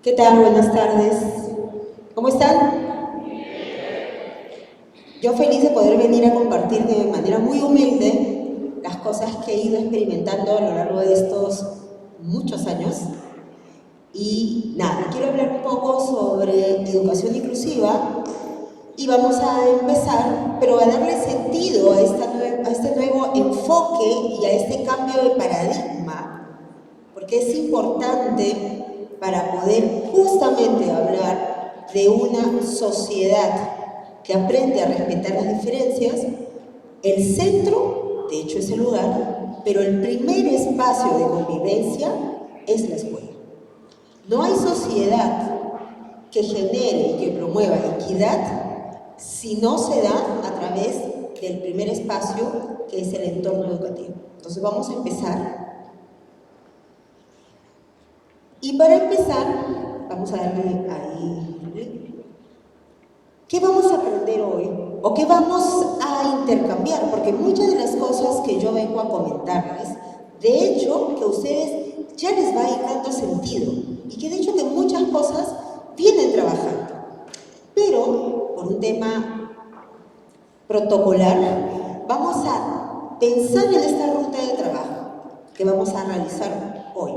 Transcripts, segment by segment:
¿Qué tal? Buenas tardes. ¿Cómo están? Yo feliz de poder venir a compartir de manera muy humilde las cosas que he ido experimentando a lo largo de estos muchos años. Y nada, quiero hablar un poco sobre educación inclusiva y vamos a empezar, pero a darle sentido a, a este nuevo enfoque y a este cambio de paradigma, porque es importante para poder justamente hablar de una sociedad que aprende a respetar las diferencias. El centro, de hecho, es el lugar, pero el primer espacio de convivencia es la escuela. No hay sociedad que genere y que promueva equidad si no se da a través del primer espacio, que es el entorno educativo. Entonces vamos a empezar. Y para empezar, vamos a darle ahí. ¿Qué vamos a aprender hoy? ¿O qué vamos a intercambiar? Porque muchas de las cosas que yo vengo a comentarles, de hecho, que a ustedes ya les va a ir dando sentido. Y que de hecho que muchas cosas vienen trabajando. Pero, por un tema protocolar, vamos a pensar en esta ruta de trabajo que vamos a realizar hoy.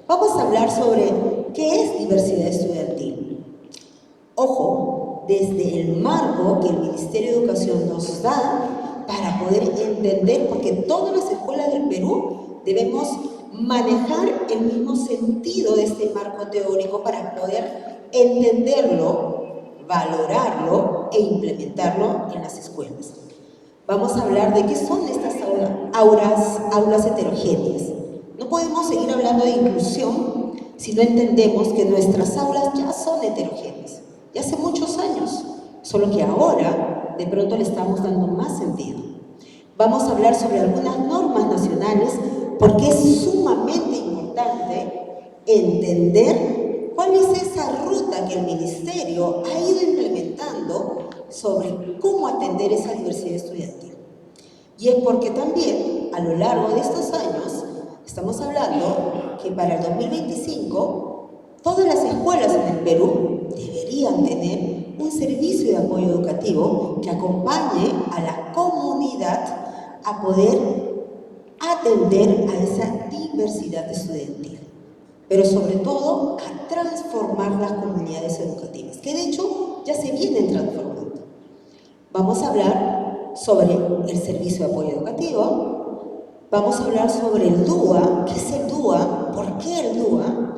Vamos a hablar sobre qué es diversidad estudiantil. Ojo, desde el marco que el Ministerio de Educación nos da para poder entender, porque todas las escuelas del Perú debemos manejar el mismo sentido de este marco teórico para poder entenderlo, valorarlo e implementarlo en las escuelas. Vamos a hablar de qué son estas aulas heterogéneas. No podemos seguir hablando de inclusión si no entendemos que nuestras aulas ya son heterogéneas, ya hace muchos años, solo que ahora de pronto le estamos dando más sentido. Vamos a hablar sobre algunas normas nacionales porque es sumamente importante entender cuál es esa ruta que el Ministerio ha ido implementando sobre cómo atender esa diversidad estudiantil. Y es porque también, a lo largo de estos años, estamos hablando que para el 2025, todas las escuelas en el Perú deberían tener un servicio de apoyo educativo que acompañe a la comunidad a poder atender a esa diversidad estudiantil, pero sobre todo a transformar las comunidades educativas, que de hecho ya se vienen transformando. Vamos a hablar sobre el servicio de apoyo educativo, vamos a hablar sobre el DUA, ¿qué es el DUA? ¿Por qué el DUA?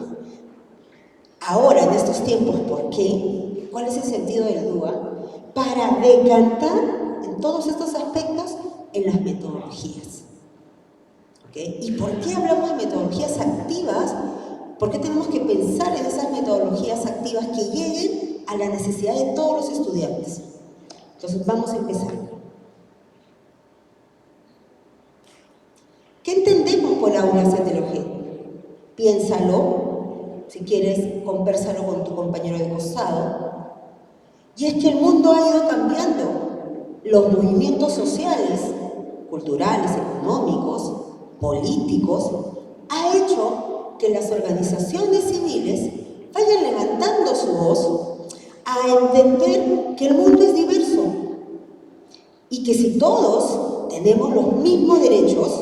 Ahora, en estos tiempos, ¿por qué? ¿Cuál es el sentido del DUA? Para decantar en todos estos aspectos en las metodologías. ¿Okay? ¿Y por qué hablamos de metodologías activas? ¿Por qué tenemos que pensar en esas metodologías activas que lleguen a la necesidad de todos los estudiantes? Entonces vamos a empezar. ¿Qué entendemos por aulas heterogéneas? Piénsalo, si quieres, conversalo con tu compañero de costado. Y es que el mundo ha ido cambiando. Los movimientos sociales, culturales, económicos, políticos, ha hecho que las organizaciones civiles vayan levantando su voz a entender que el mundo es diverso y que si todos tenemos los mismos derechos,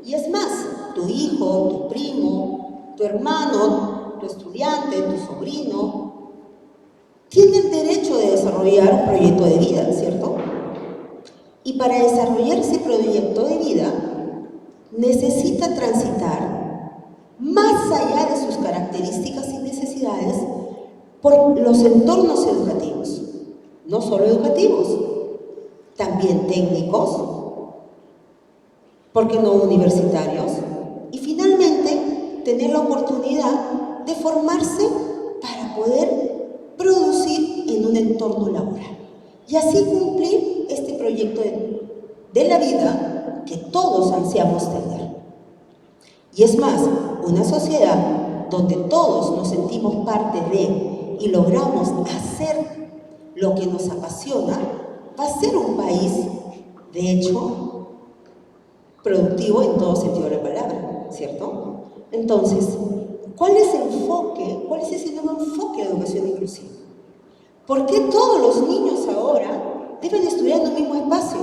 y es más, tu hijo, tu primo, tu hermano, tu estudiante, tu sobrino, tiene el derecho de desarrollar un proyecto de vida, ¿cierto? Y para desarrollar ese proyecto de vida, necesita transitar más allá de sus características y necesidades por los entornos educativos, no solo educativos, también técnicos, ¿por qué no universitarios? Y finalmente, tener la oportunidad de formarse para poder producir en un entorno laboral. Y así cumplir este proyecto de la vida que todos ansiamos tener. Y es más, una sociedad donde todos nos sentimos parte de y logramos hacer lo que nos apasiona, va a ser un país, de hecho, productivo en todo sentido de la palabra, ¿cierto? Entonces, ¿Cuál es el enfoque? ¿Cuál es ese nuevo enfoque de educación inclusiva? ¿Por qué todos los niños ahora deben estudiar en un mismo espacio?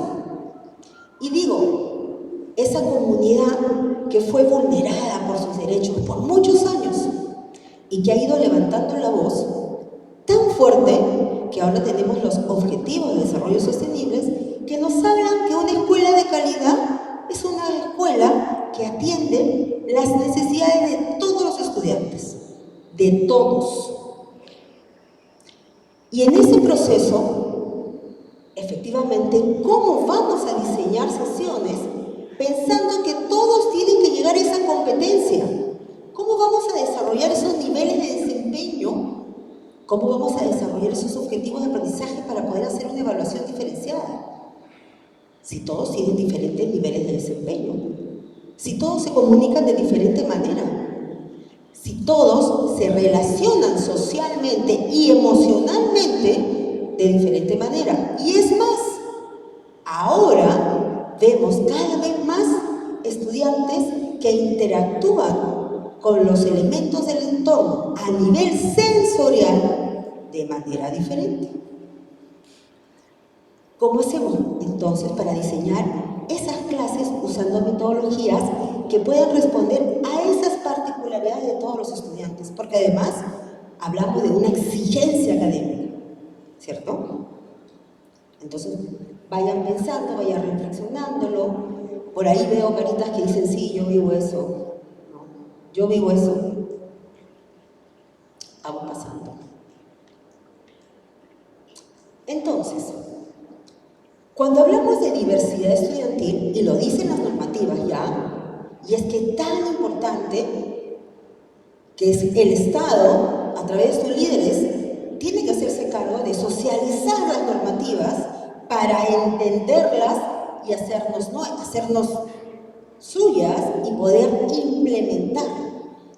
Y digo, esa comunidad que fue vulnerada por sus derechos por muchos años y que ha ido levantando la voz tan fuerte que ahora tenemos los objetivos de desarrollo sostenibles que nos hablan que una escuela de calidad es una escuela que atiende las necesidades de todos los estudiantes, de todos. Y en ese proceso, efectivamente, ¿cómo vamos a diseñar sesiones pensando que todos tienen que llegar a esa competencia? ¿Cómo vamos a desarrollar esos niveles de desempeño? ¿Cómo vamos a desarrollar esos objetivos de aprendizaje para poder hacer una evaluación diferenciada? Si todos tienen diferentes niveles de desempeño, si todos se comunican de diferente manera, si todos se relacionan socialmente y emocionalmente de diferente manera. Y es más, ahora vemos cada vez más estudiantes que interactúan con los elementos del entorno a nivel sensorial de manera diferente. ¿Cómo hacemos entonces para diseñar esas clases usando metodologías que puedan responder a esas particularidades de todos los estudiantes? Porque además hablamos de una exigencia académica, ¿cierto? Entonces vayan pensando, vayan reflexionándolo. Por ahí veo caritas que dicen, sí, yo vivo eso, ¿no? Yo vivo eso. Vamos pasando. Entonces, cuando hablamos de diversidad estudiantil, y lo dicen las normativas ya, y es que tan importante que es el Estado, a través de sus líderes, tiene que hacerse cargo de socializar las normativas para entenderlas y hacernos suyas y poder implementar.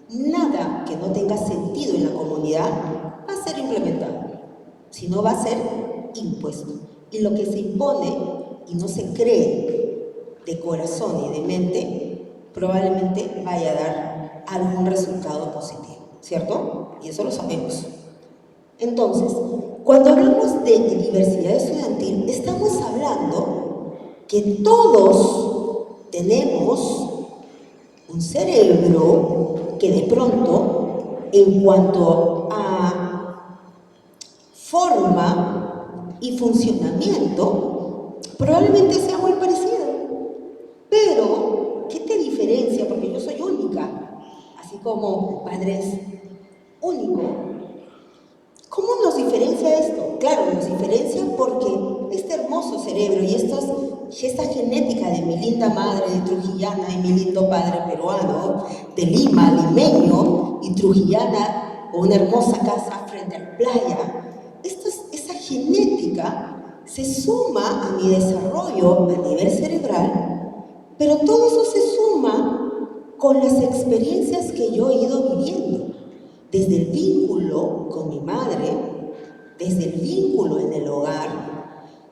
Nada que no tenga sentido en la comunidad va a ser implementado, sino va a ser impuesto. Y lo que se impone y no se cree de corazón y de mente, probablemente vaya a dar algún resultado positivo, ¿cierto? Y eso lo sabemos. Entonces, cuando hablamos de diversidad estudiantil, estamos hablando que todos tenemos un cerebro que de pronto, en cuanto a forma y funcionamiento, probablemente sea muy parecido. Pero, ¿qué te diferencia? Porque yo soy única, así como el padre es único. ¿Cómo nos diferencia esto? Claro, nos diferencia porque este hermoso cerebro y esta genética de mi linda madre de trujillana y mi lindo padre peruano, de Lima, limeño y trujillana, con una hermosa casa frente a la playa, esa genética se suma a mi desarrollo a nivel cerebral, pero todo eso se suma con las experiencias que yo he ido viviendo, desde el vínculo con mi madre, desde el vínculo en el hogar,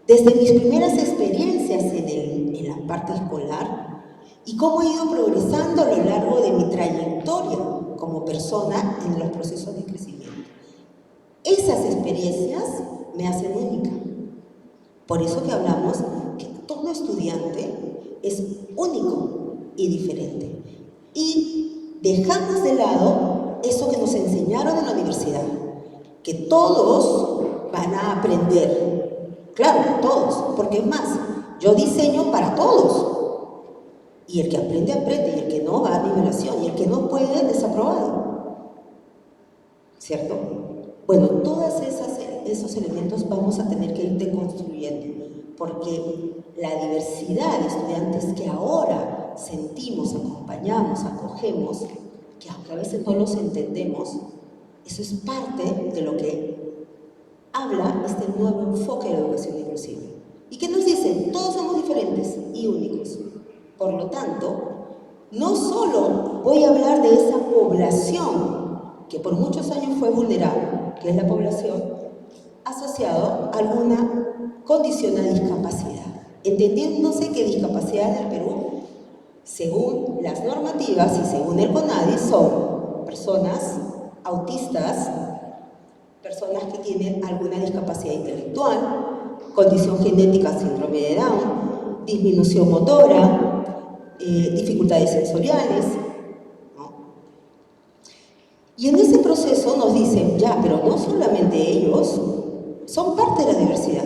desde mis primeras experiencias en la parte escolar y cómo he ido progresando a lo largo de mi trayectoria como persona en los procesos de crecimiento. Esas experiencias me hacen única. Por eso que hablamos que todo estudiante es único y diferente. Y dejamos de lado eso que nos enseñaron en la universidad, que todos van a aprender. Claro, todos, porque es más, yo diseño para todos. Y el que aprende, aprende, y el que no va a nivelación, y el que no puede, desaprobado. ¿Cierto? Bueno, todos esos elementos vamos a tener que ir deconstruyendo, porque la diversidad de estudiantes que ahora sentimos, acompañamos, acogemos, que aunque a veces no los entendemos, eso es parte de lo que habla este nuevo enfoque de la educación inclusiva. ¿Y qué nos dicen? Todos somos diferentes y únicos. Por lo tanto, no solo voy a hablar de esa población que por muchos años fue vulnerable, que es la población asociada a alguna condición de discapacidad, entendiéndose que discapacidad en el Perú, según las normativas y según el CONADI, son personas autistas, personas que tienen alguna discapacidad intelectual, condición genética, síndrome de Down, disminución motora, dificultades sensoriales, ¿no? Y en ese proceso nos dicen, ya, pero no solamente ellos son parte de la diversidad.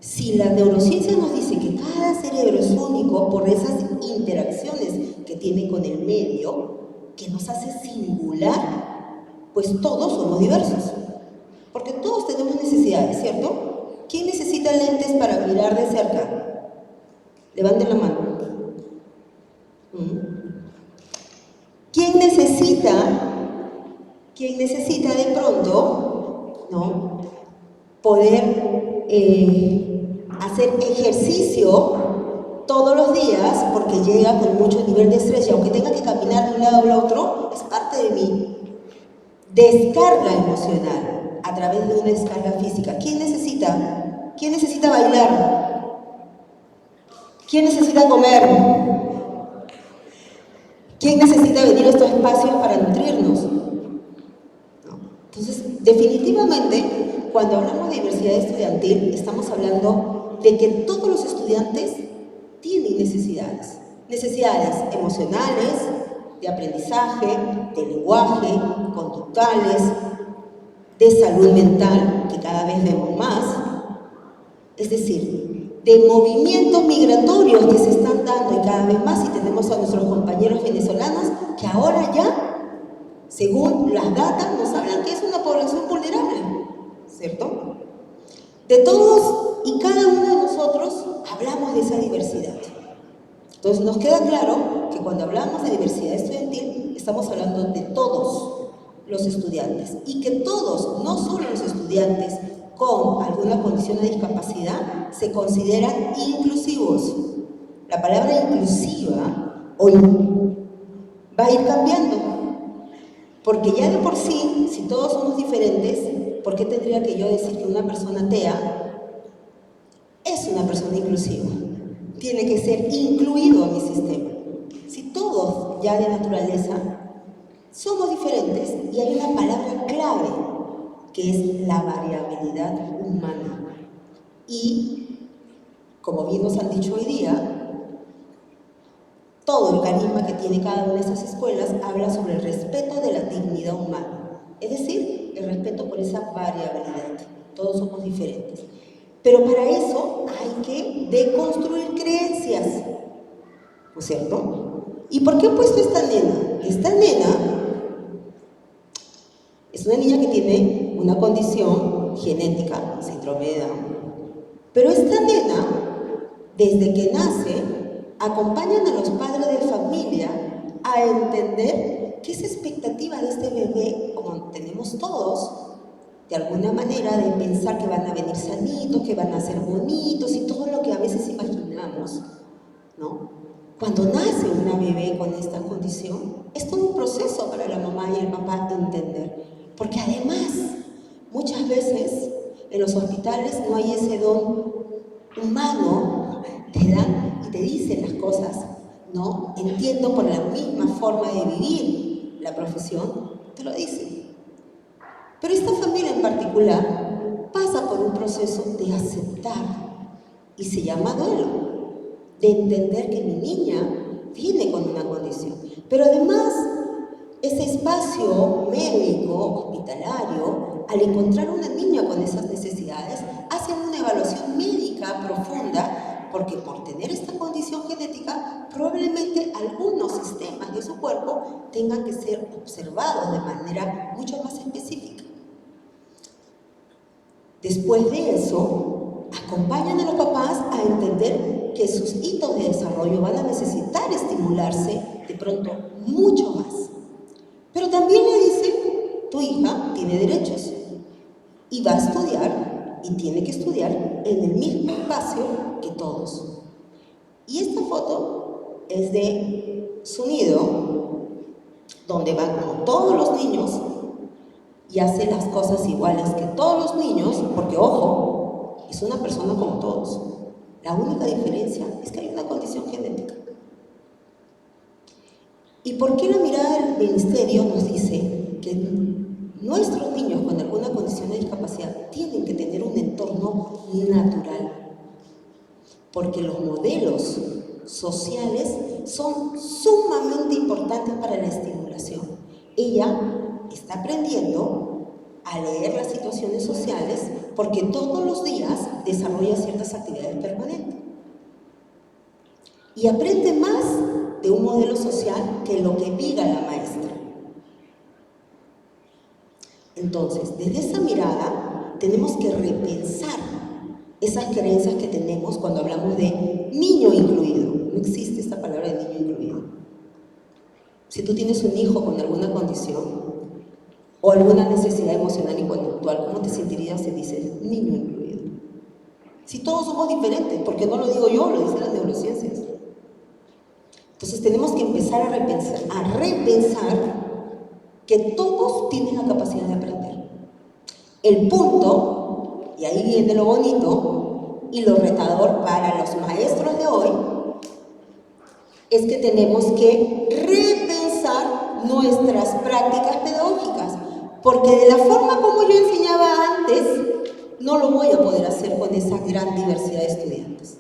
Si la neurociencia nos dice que cada cerebro es único por esas interacciones que tiene con el medio, que nos hace singular, pues todos somos diversos. Porque todos tenemos necesidades, ¿cierto? ¿Quién necesita lentes para mirar de cerca? Levanten la mano. ¿Quién necesita de pronto, ¿no?, poder hacer ejercicio todos los días porque llega con mucho nivel de estrés y aunque tenga que caminar de un lado al otro, es parte de mi descarga emocional a través de una descarga física? ¿Quién necesita? ¿Quién necesita bailar? ¿Quién necesita comer? ¿Quién necesita venir a estos espacios para nutrirnos? ¿No? Entonces, definitivamente, cuando hablamos de diversidad estudiantil, estamos hablando de que todos los estudiantes tienen necesidades. Necesidades emocionales, de aprendizaje, de lenguaje, conductuales, de salud mental, que cada vez vemos más. Es decir, de movimientos migratorios que se están dando y cada vez más, y tenemos a nuestros compañeros venezolanos que ahora ya, según las datas, nos hablan que es una población vulnerable, ¿cierto? De todos y cada uno de nosotros hablamos de esa diversidad. Entonces nos queda claro que cuando hablamos de diversidad estudiantil estamos hablando de todos los estudiantes y que todos, no solo los estudiantes con alguna condición de discapacidad, se consideran inclusivos. La palabra inclusiva hoy va a ir cambiando, porque ya de por sí, si todos somos diferentes, ¿por qué tendría que yo decir que una persona TEA es una persona inclusiva? Tiene que ser incluido a mi sistema. Si todos ya de naturaleza somos diferentes, y hay una palabra clave que es la variabilidad humana. Y, como bien nos han dicho hoy día, todo el carisma que tiene cada una de estas escuelas habla sobre el respeto de la dignidad humana, es decir, el respeto por esa variabilidad. Todos somos diferentes. Pero para eso hay que deconstruir creencias, ¿no es cierto? ¿Y por qué he puesto esta nena? Esta nena es una niña que tiene una condición genética, síndrome de Down. Pero esta nena, desde que nace, acompañan a los padres de familia a entender que esa expectativa de este bebé, como tenemos todos, de alguna manera de pensar que van a venir sanitos, que van a ser bonitos y todo lo que a veces imaginamos, ¿no? Cuando nace una bebé con esta condición, es todo un proceso para la mamá y el papá entender. Porque además, muchas veces en los hospitales no hay ese don humano, te dan y te dicen las cosas, ¿no? Entiendo por la misma forma de vivir la profesión, te lo dicen. Pero esta familia en particular pasa por un proceso de aceptar, y se llama duelo, de entender que mi niña viene con una condición. Pero además, ese espacio médico, hospitalario, al encontrar una niña con esas necesidades, hacen una evaluación médica profunda, porque por tener esta condición genética, probablemente algunos sistemas de su cuerpo tengan que ser observados de manera mucho más específica. Después de eso, acompañan a los papás a entender que sus hitos de desarrollo van a necesitar estimularse de pronto mucho más. Pero también le dicen, tu hija tiene derechos y va a estudiar y tiene que estudiar en el mismo espacio que todos. Y esta foto es de su nido, donde van como todos los niños y hace las cosas iguales que todos los niños, porque ojo, es una persona como todos. La única diferencia es que hay una condición genética. ¿Y por qué la mirada del ministerio nos dice que nuestros niños con alguna condición de discapacidad tienen que tener un entorno natural? Porque los modelos sociales son sumamente importantes para la estimulación. Ella está aprendiendo a leer las situaciones sociales porque todos los días desarrolla ciertas actividades permanentes. Y aprende más de un modelo social que lo que diga la maestra. Entonces, desde esa mirada, tenemos que repensar esas creencias que tenemos cuando hablamos de niño incluido. No existe esta palabra de niño incluido. Si tú tienes un hijo con alguna condición o alguna necesidad emocional y conductual, ¿cómo te sentirías si dices niño incluido? Si todos somos diferentes, porque no lo digo yo, lo dicen las neurociencias. Entonces tenemos que empezar a repensar que todos tienen la capacidad de aprender. El punto, y ahí viene lo bonito y lo retador para los maestros de hoy, es que tenemos que repensar nuestras prácticas pedagógicas, porque de la forma como yo enseñaba antes, no lo voy a poder hacer con esa gran diversidad de estudiantes.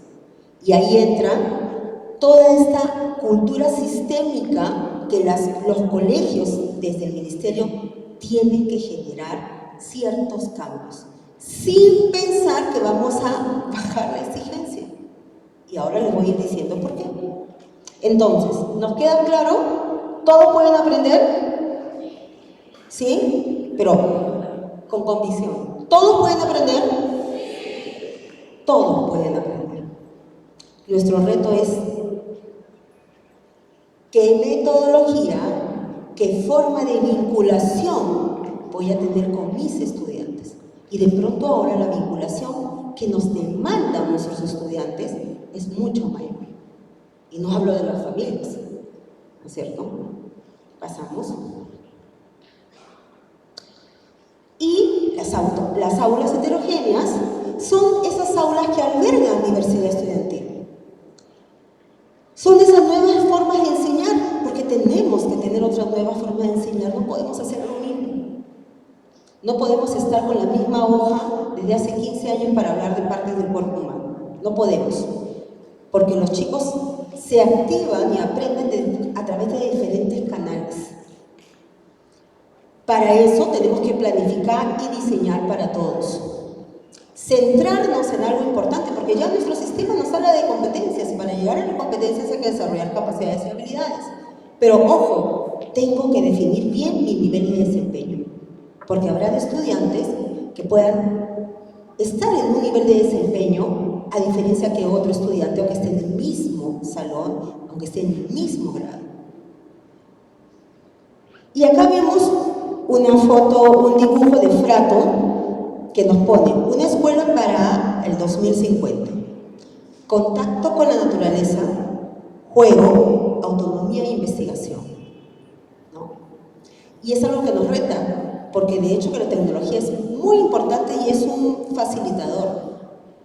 Y ahí entra toda esta cultura sistémica que los colegios desde el ministerio tienen que generar ciertos cambios, sin pensar que vamos a bajar la exigencia. Y ahora les voy a ir diciendo por qué. Entonces, ¿nos queda claro? ¿Todos pueden aprender? ¿Sí? Pero con convicción. ¿Todos pueden aprender? Todos pueden aprender. Nuestro reto es qué metodología, qué forma de vinculación voy a tener con mis estudiantes. Y de pronto ahora la vinculación que nos demandan nuestros estudiantes es mucho mayor. Y no hablo de las familias, ¿no es cierto? Pasamos. Y las aulas heterogéneas son esas aulas que albergan diversidad estudiantil. Son esas nuevas formas de enseñar, porque tenemos que tener otras nuevas formas de enseñar, no podemos hacer lo mismo. No podemos estar con la misma hoja desde hace 15 años para hablar de partes del cuerpo humano. No podemos, porque los chicos se activan y aprenden a través de diferentes canales. Para eso tenemos que planificar y diseñar para todos. Centrarnos en algo importante, porque ya nuestro sistema nos habla de competencias, y para llegar a las competencias hay que desarrollar capacidades y habilidades. Pero ojo, tengo que definir bien mi nivel de desempeño, porque habrá estudiantes que puedan estar en un nivel de desempeño a diferencia que otro estudiante, aunque esté en el mismo salón, aunque esté en el mismo grado. Y acá vemos una foto, un dibujo de Frato que nos pone una escuela para el 2050. Contacto con la naturaleza, juego, autonomía e investigación, ¿no? Y es algo que nos reta, porque de hecho que la tecnología es muy importante y es un facilitador,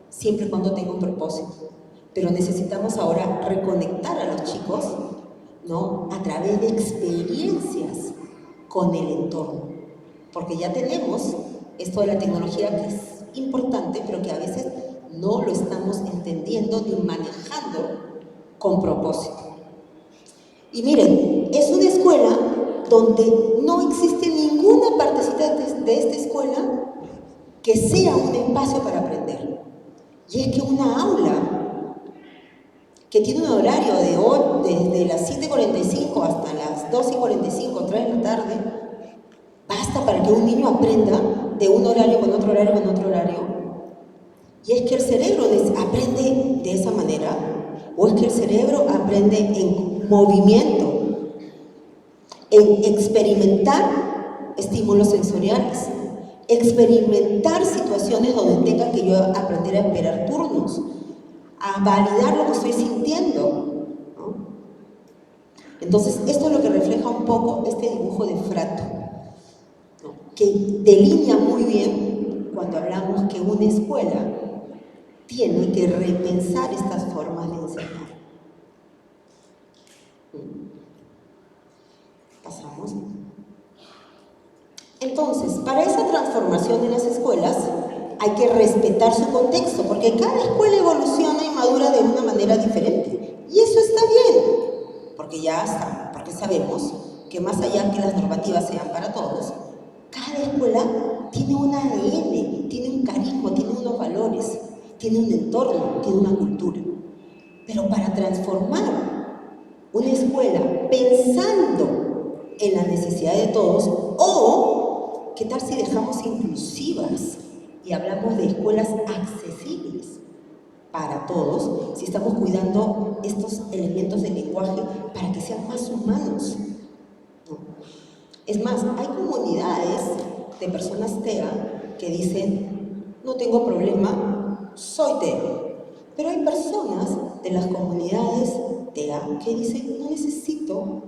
siempre y cuando tenga un propósito. Pero necesitamos ahora reconectar a los chicos, ¿no?, a través de experiencias con el entorno, porque ya tenemos esto de la tecnología que es importante, pero que a veces no lo estamos entendiendo ni manejando con propósito. Y miren, es una escuela donde no existe ninguna partecita de esta escuela que sea un espacio para aprender. Y es que una aula que tiene un horario de hoy, desde las 7:45 hasta las 2:45, 3 de la tarde, basta para que un niño aprenda de un horario con otro horario con otro horario. Y es que el cerebro aprende de esa manera, o es que el cerebro aprende en movimiento, en experimentar estímulos sensoriales, experimentar situaciones donde tenga que yo aprender a esperar turnos, a validar lo que estoy sintiendo, ¿no? Entonces, esto es lo que refleja un poco este dibujo de Frato, ¿no?, que delinea muy bien cuando hablamos que una escuela tiene que repensar estas formas de enseñar. Pasamos. Entonces, para esa transformación en las escuelas hay que respetar su contexto, porque cada escuela evoluciona y madura de una manera diferente. Y eso está bien, porque sabemos que más allá que las normativas sean para todos, cada escuela tiene un ADN, tiene un carisma, tiene unos valores, tiene un entorno, tiene una cultura. Pero para transformar una escuela pensando en la necesidad de todos, o ¿qué tal si dejamos inclusivas y hablamos de escuelas accesibles para todos, si estamos cuidando estos elementos del lenguaje para que sean más humanos? ¿No? Es más, hay comunidades de personas TEA que dicen, no tengo problema, soy TEA. Pero hay personas de las comunidades TEA que dicen, no necesito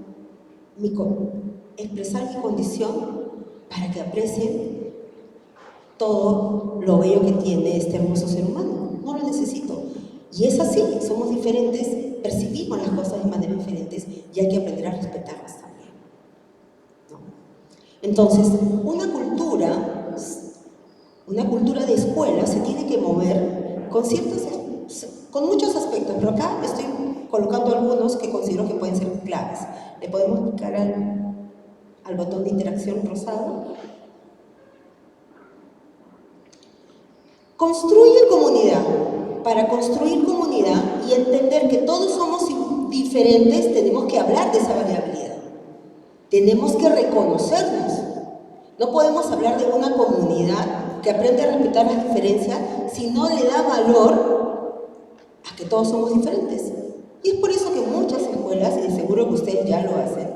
expresar mi condición para que aprecien todo lo bello que tiene este hermoso ser humano. No lo necesito. Y es así, somos diferentes, percibimos las cosas de manera diferentes y hay que aprender a respetarlas también, ¿no? Entonces, una cultura de escuela se tiene que mover con muchos aspectos, pero acá estoy colocando algunos que considero que pueden ser claves. ¿Le podemos clicar al botón de interacción rosado? Construye comunidad. Para construir comunidad y entender que todos somos diferentes, tenemos que hablar de esa variabilidad. Tenemos que reconocernos. No podemos hablar de una comunidad que aprende a respetar las diferencias si no le da valor a que todos somos diferentes. Y es por eso que muchas escuelas, y seguro que ustedes ya lo hacen,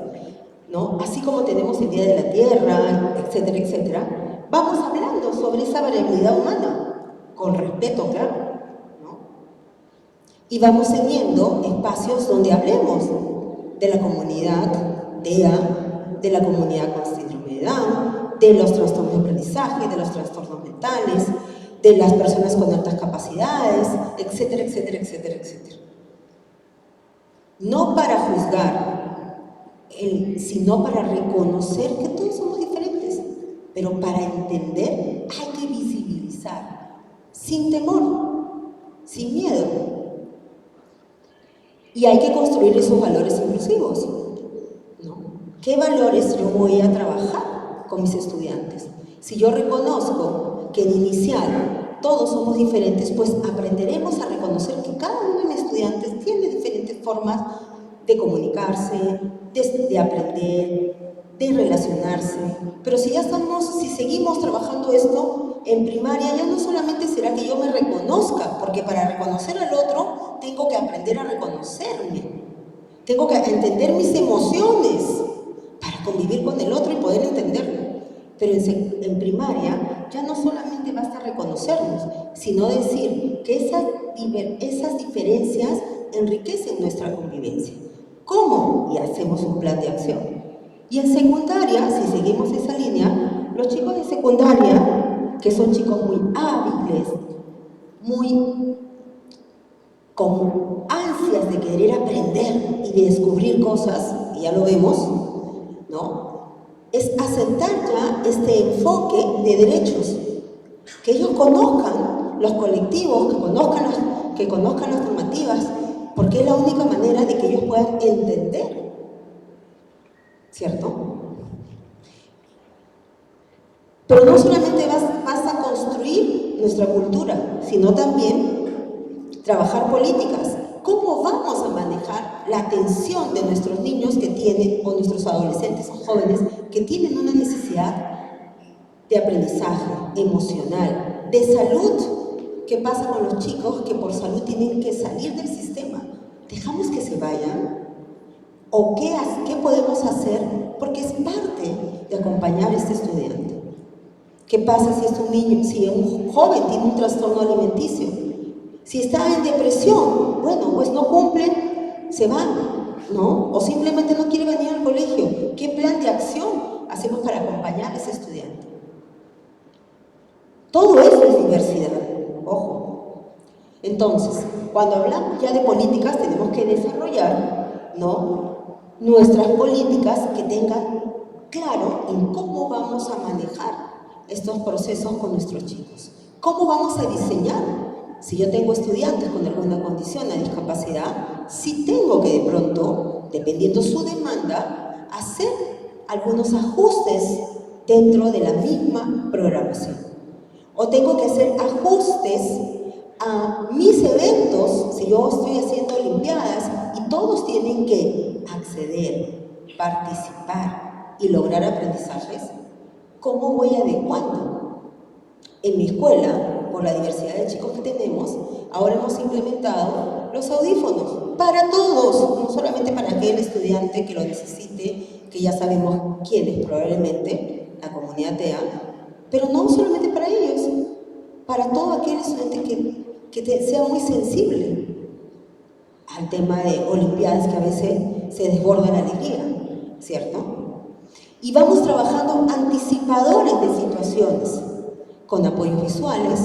¿no? Así como tenemos el Día de la Tierra, etcétera, etcétera, vamos hablando sobre esa variabilidad humana, con respeto, claro, ¿no? Y vamos teniendo espacios donde hablemos de la comunidad TEA, de la comunidad con síndrome de Down, de los trastornos de aprendizaje, de los trastornos mentales, de las personas con altas capacidades, etcétera, etcétera, etcétera, etcétera. No para juzgar, sino para reconocer que todos somos diferentes, pero para entender hay que visibilizar, sin temor, sin miedo. Y hay que construir esos valores inclusivos, ¿no? ¿Qué valores yo voy a trabajar con mis estudiantes? Si yo reconozco que en inicial todos somos diferentes, pues aprenderemos a reconocer que cada uno de mis estudiantes tiene diferentes formas de comunicarse, de aprender, de relacionarse. Pero si seguimos trabajando esto en primaria, ya no solamente será que yo me reconozca, porque para reconocer al otro tengo que aprender a reconocerme, tengo que entender mis emociones para convivir con el otro y poder entenderlo. Pero en primaria ya no solamente basta reconocernos, sino decir que esas diferencias enriquecen nuestra convivencia. ¿Cómo? Y hacemos un plan de acción. Y en secundaria, si seguimos esa línea, los chicos de secundaria, que son chicos muy hábiles, con ansias de querer aprender y de descubrir cosas, y ya lo vemos, ¿no? Es aceptar ya este enfoque de derechos, que ellos conozcan los colectivos, que conozcan las normativas, porque es la única manera de que ellos puedan entender, ¿cierto? Pero no solamente vas a construir nuestra cultura, sino también trabajar políticas. ¿Cómo vamos a manejar la atención de nuestros niños que tienen, o nuestros adolescentes o jóvenes que tienen una necesidad de aprendizaje emocional, de salud? ¿Qué pasa con los chicos que por salud tienen que salir del sistema? ¿Dejamos que se vayan? ¿O qué podemos hacer? Porque es parte de acompañar a este estudiante. ¿Qué pasa si un joven tiene un trastorno alimenticio? Si está en depresión, bueno, pues no cumple, se van, ¿no? O simplemente no quiere venir al colegio. ¿Qué plan de acción hacemos para acompañar a ese estudiante? Todo eso es diversidad, ojo. Entonces, cuando hablamos ya de políticas, tenemos que desarrollar ¿no?, nuestras políticas que tengan claro en cómo vamos a manejar estos procesos con nuestros chicos. ¿Cómo vamos a diseñar? Si yo tengo estudiantes con alguna condición de discapacidad, sí tengo que de pronto, dependiendo su demanda, hacer algunos ajustes dentro de la misma programación. O tengo que hacer ajustes a mis eventos, si yo estoy haciendo olimpiadas y todos tienen que acceder, participar y lograr aprendizajes, ¿cómo voy adecuando? En mi escuela, por la diversidad de chicos que tenemos, ahora hemos implementado los audífonos para todos, no solamente para aquel estudiante que lo necesite, que ya sabemos quién es probablemente, la comunidad TEA, pero no solamente para ellos, para todo aquel estudiante que sea muy sensible al tema de olimpiadas que a veces se desborda la alegría, ¿cierto? Y vamos trabajando anticipadores de situaciones, con apoyos visuales.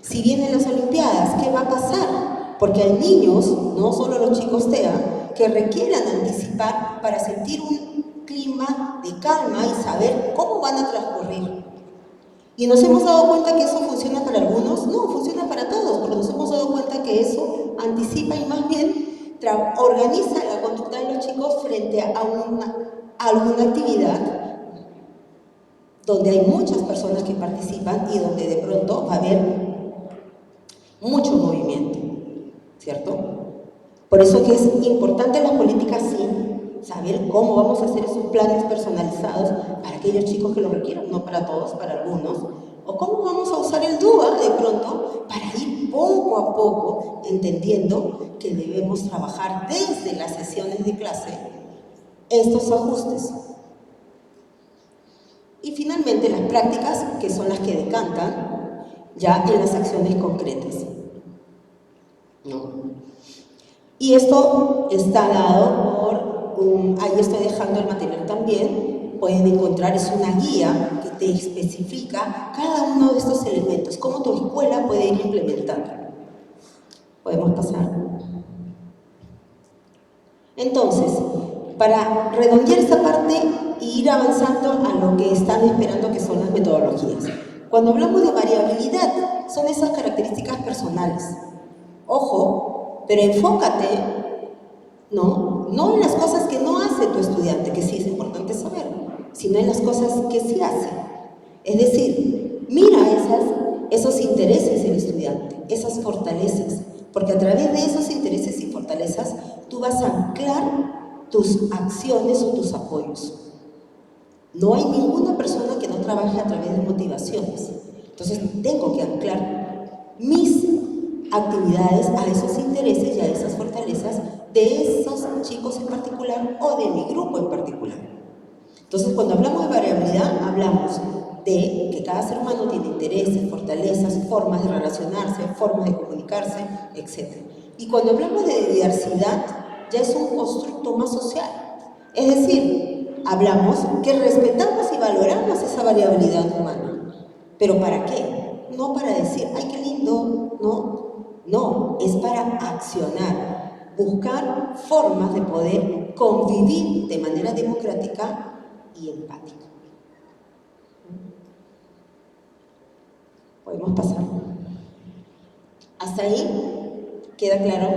Si vienen las olimpiadas, ¿qué va a pasar? Porque hay niños, no solo los chicos TEA, que requieran anticipar para sentir un clima de calma y saber cómo van a transcurrir. ¿Y nos hemos dado cuenta que eso funciona para algunos? No, funciona para todos, pero nos hemos dado cuenta que eso anticipa y más bien organiza la conducta de los chicos frente a alguna actividad donde hay muchas personas que participan y donde de pronto va a haber mucho movimiento, ¿cierto? Por eso que es importante las políticas, sí, saber cómo vamos a hacer esos planes personalizados para aquellos chicos que lo requieran, no para todos, para algunos, o cómo vamos a usar el DUA de pronto para ir poco a poco entendiendo que debemos trabajar desde las sesiones de clase estos ajustes. Y finalmente las prácticas, que son las que decantan ya en las acciones concretas, ¿no? Y esto está dado por ahí estoy dejando el material también, pueden encontrar, es una guía que te especifica cada uno de estos elementos, cómo tu escuela puede ir implementando. Podemos pasar. Entonces, para redondear esta parte e ir avanzando a lo que están esperando, que son las metodologías. Cuando hablamos de variabilidad, son esas características personales. Ojo, pero enfócate, no en las cosas que no hace tu estudiante, que sí es importante saber, sino en las cosas que sí hace. Es decir, mira esos intereses del estudiante, esas fortalezas, porque a través de esos intereses y fortalezas tú vas a anclar tus acciones o tus apoyos. No hay ninguna persona que no trabaje a través de motivaciones. Entonces tengo que anclar mis actividades a esos intereses y a esas fortalezas de esos chicos en particular o de mi grupo en particular. Entonces, cuando hablamos de variabilidad, hablamos de que cada ser humano tiene intereses, fortalezas, formas de relacionarse, formas de comunicarse, etc. Y cuando hablamos de diversidad, ya es un constructo más social. Es decir, hablamos que respetamos y valoramos esa variabilidad humana. ¿Pero para qué? No para decir, ¡ay, qué lindo! No, es para accionar, buscar formas de poder convivir de manera democrática y empática. Podemos pasar. Hasta ahí queda claro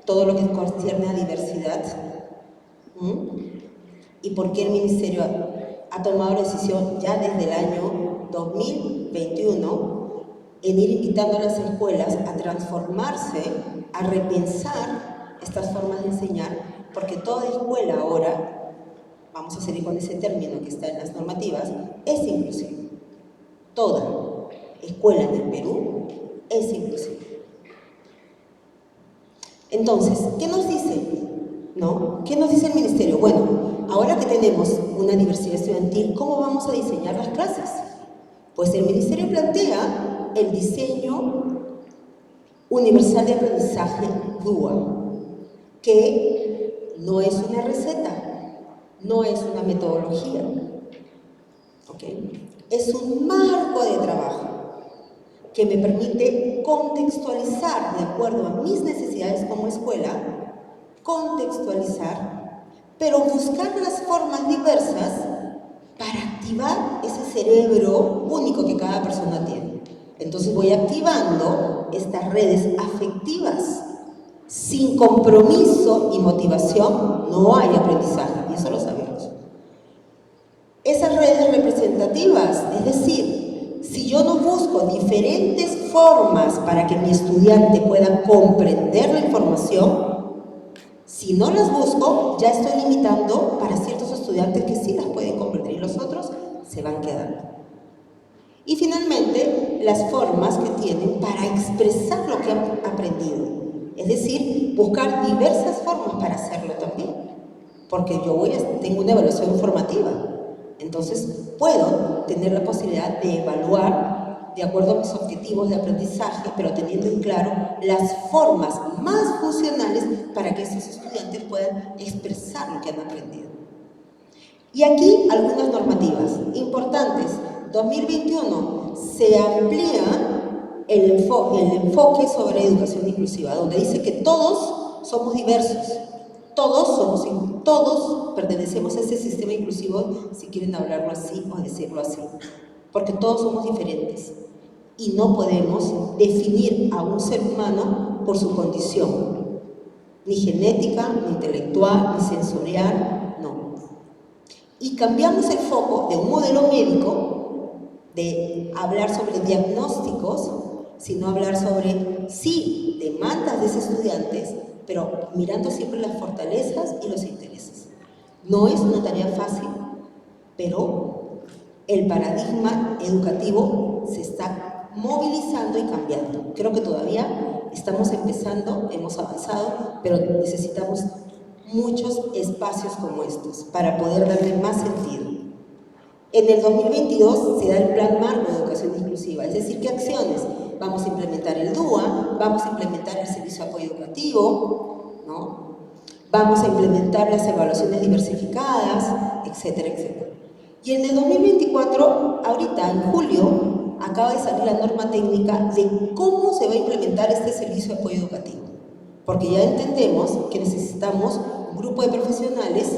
todo lo que concierne a diversidad. ¿Y por qué el Ministerio ha tomado la decisión ya desde el año 2021 en ir invitando a las escuelas a transformarse, a repensar estas formas de enseñar, porque toda escuela ahora, vamos a seguir con ese término que está en las normativas, es inclusiva. Toda escuela en el Perú es inclusiva. Entonces, ¿qué nos dice? ¿Qué nos dice el Ministerio? Bueno, ahora que tenemos una diversidad estudiantil, ¿cómo vamos a diseñar las clases? Pues el Ministerio plantea el diseño universal de aprendizaje DUA, que no es una receta, no es una metodología, ¿okay? Es un marco de trabajo que me permite contextualizar de acuerdo a mis necesidades como escuela contextualizar, pero buscar las formas diversas para activar ese cerebro único que cada persona tiene. Entonces voy activando estas redes afectivas. Sin compromiso y motivación no hay aprendizaje, y eso lo sabemos. Esas redes representativas, es decir, si yo no busco diferentes formas para que mi estudiante pueda comprender la información, si no las busco, ya estoy limitando para ciertos estudiantes que sí las pueden comprender y los otros se van quedando. Y finalmente, las formas que tienen para expresar lo que han aprendido. Es decir, buscar diversas formas para hacerlo también. Porque yo tengo una evaluación formativa. Entonces, puedo tener la posibilidad de evaluar de acuerdo a mis objetivos de aprendizaje, pero teniendo en claro las formas más funcionales para que esos estudiantes puedan expresar lo que han aprendido. Y aquí algunas normativas importantes. 2021 se amplía el enfoque sobre educación inclusiva, donde dice que todos somos diversos, todos pertenecemos a ese sistema inclusivo, si quieren hablarlo así o decirlo así, porque todos somos diferentes y no podemos definir a un ser humano por su condición, ni genética, ni intelectual, ni sensorial, no. Y cambiamos el foco de un modelo médico, de hablar sobre diagnósticos, sino hablar sobre, sí, demandas de esos estudiantes, pero mirando siempre las fortalezas y los intereses. No es una tarea fácil, pero el paradigma educativo se está movilizando y cambiando. Creo que todavía estamos empezando, hemos avanzado, pero necesitamos muchos espacios como estos para poder darle más sentido. En el 2022 se da el Plan Marco de Educación Inclusiva, es decir, ¿qué acciones? Vamos a implementar el DUA, vamos a implementar el Servicio de Apoyo Educativo, ¿no? Vamos a implementar las evaluaciones diversificadas, etcétera, etcétera. Y en el 2024, ahorita en julio, acaba de salir la norma técnica de cómo se va a implementar este Servicio de Apoyo Educativo. Porque ya entendemos que necesitamos un grupo de profesionales,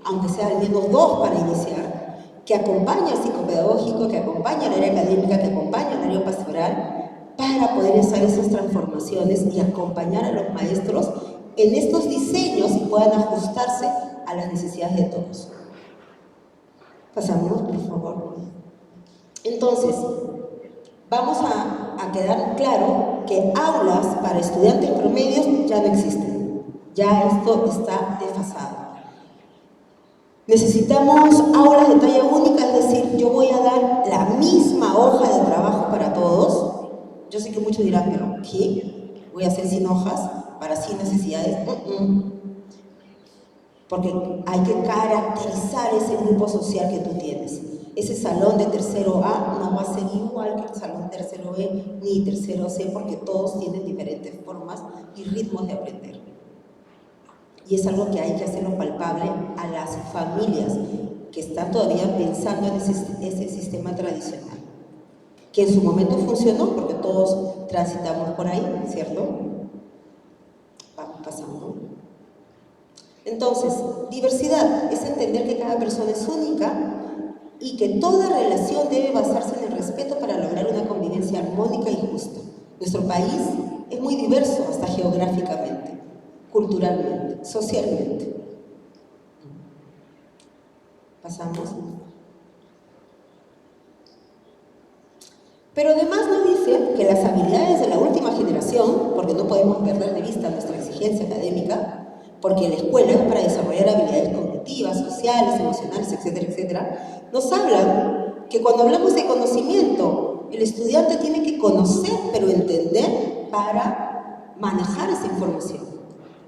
aunque sea al menos 2 para iniciar, que acompañe al psicopedagógico, que acompañe al área académica, que acompañe al área pastoral, para poder hacer esas transformaciones y acompañar a los maestros en estos diseños y puedan ajustarse a las necesidades de todos. Pasamos, por favor. Entonces, vamos a quedar claro que aulas para estudiantes promedios ya no existen. Ya esto está desfasado. Necesitamos aulas de talla única, es decir, yo voy a dar la misma hoja de trabajo para todos. Yo sé que muchos dirán, pero ¿qué? ¿Voy a hacer sin hojas para sin necesidades? Porque hay que caracterizar ese grupo social que tú tienes. Ese salón de tercero A no va a ser igual que el salón tercero B ni tercero C, porque todos tienen diferentes formas y ritmos de aprender. Y es algo que hay que hacerlo palpable a las familias que están todavía pensando en ese sistema tradicional, que en su momento funcionó porque todos transitamos por ahí, ¿cierto? Vamos pasando. Entonces, diversidad es entender que cada persona es única y que toda relación debe basarse en el respeto para lograr una convivencia armónica y justa. Nuestro país es muy diverso, hasta geográficamente, culturalmente, socialmente. Pasamos. Pero además nos dicen que las habilidades de la última generación, porque no podemos perder de vista nuestra exigencia académica, porque la escuela es para desarrollar habilidades cognitivas, sociales, emocionales, etcétera, etcétera, nos hablan que cuando hablamos de conocimiento, el estudiante tiene que conocer, pero entender para manejar esa información.